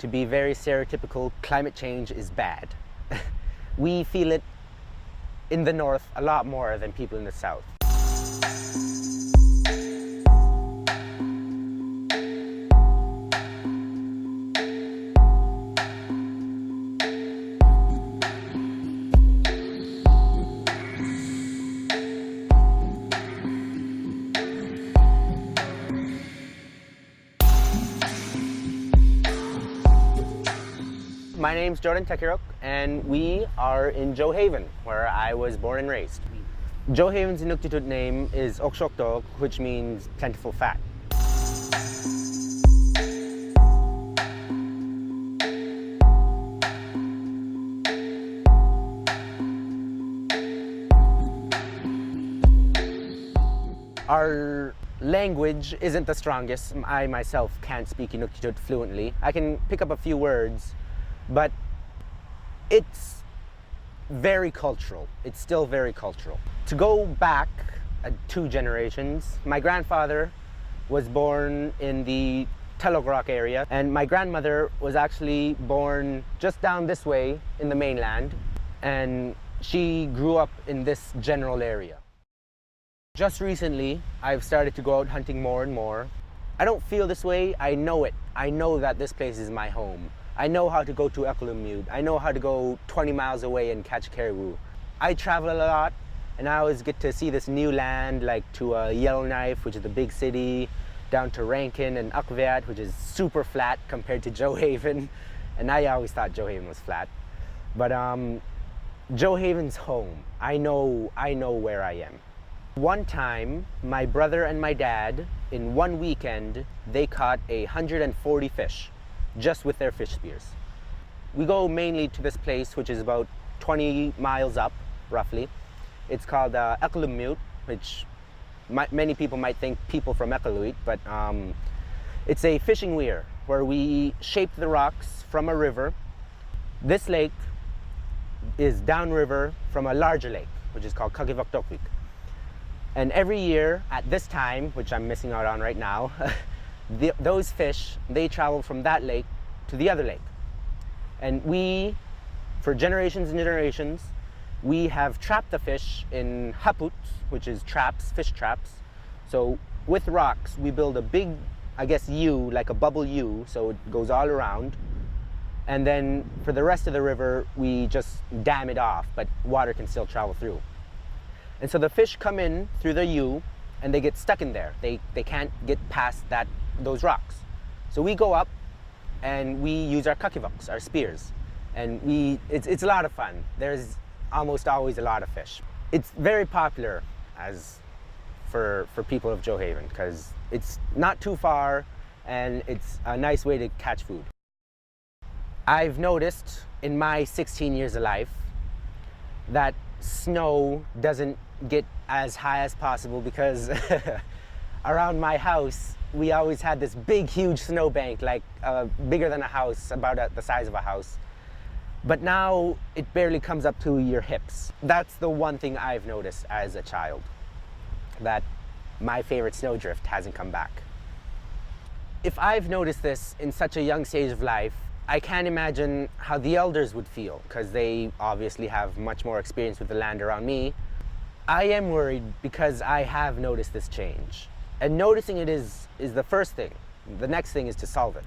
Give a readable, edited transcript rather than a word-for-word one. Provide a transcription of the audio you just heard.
To be very stereotypical, climate change is bad. We feel it in the north a lot more than people in the south. My name's Takkiruq, and we are in Gjoa Haven, where I was born and raised. Gjoa Haven's Inuktitut name is Uqsuqtuuq, which means plentiful fat. Our language isn't the strongest. I myself can't speak Inuktitut fluently. I can pick up a few words, but it's very cultural. It's still very cultural. To go back 2 generations, my grandfather was born in the Takkiruq area, and my grandmother was actually born just down this way in the mainland, and she grew up in this general area. Just recently, I've started to go out hunting more and more. I don't feel this way, I know it. I know that this place is my home. I know how to go to Nunavut. I know how to go 20 miles away and catch caribou. I travel a lot, and I always get to see this new land, like to Yellowknife, which is the big city, down to Rankin and Nunavut, which is super flat compared to Gjoa Haven. And I always thought Gjoa Haven was flat. But Gjoa Haven's home. I know where I am. One time, my brother and my dad, in one weekend, they caught 140 fish, just with their fish spears. We go mainly to this place, which is about 20 miles up, roughly. It's called Nunavut, which many people might think people from Iqalugasuqattarninga, but it's a fishing weir where we shape the rocks from a river. This lake is downriver from a larger lake, which is called Nunangata. And every year at this time, which I'm missing out on right now, those fish, they travel from that lake to the other lake. And we, for generations and generations, we have trapped the fish in haputs, which is traps, fish traps. So with rocks, we build a big, I guess, U, like a bubble U, so it goes all around. And then for the rest of the river, we just dam it off, but water can still travel through. And so the fish come in through the U, and they get stuck in there. They can't get past those rocks. So we go up and we use our qanuq, our spears. And it's a lot of fun. There's almost always a lot of fish. It's very popular for people of Gjoa Haven because it's not too far and it's a nice way to catch food. I've noticed in my 16 years of life that snow doesn't get as high as possible because around my house we always had this big huge snowbank, like bigger than a house, about the size of a house. But now it barely comes up to your hips. That's the one thing I've noticed as a child, that my favorite snowdrift hasn't come back. If I've noticed this in such a young stage of life, I can't imagine how the elders would feel, because they obviously have much more experience with the land around me. I am worried because I have noticed this change. And noticing it is the first thing. The next thing is to solve it.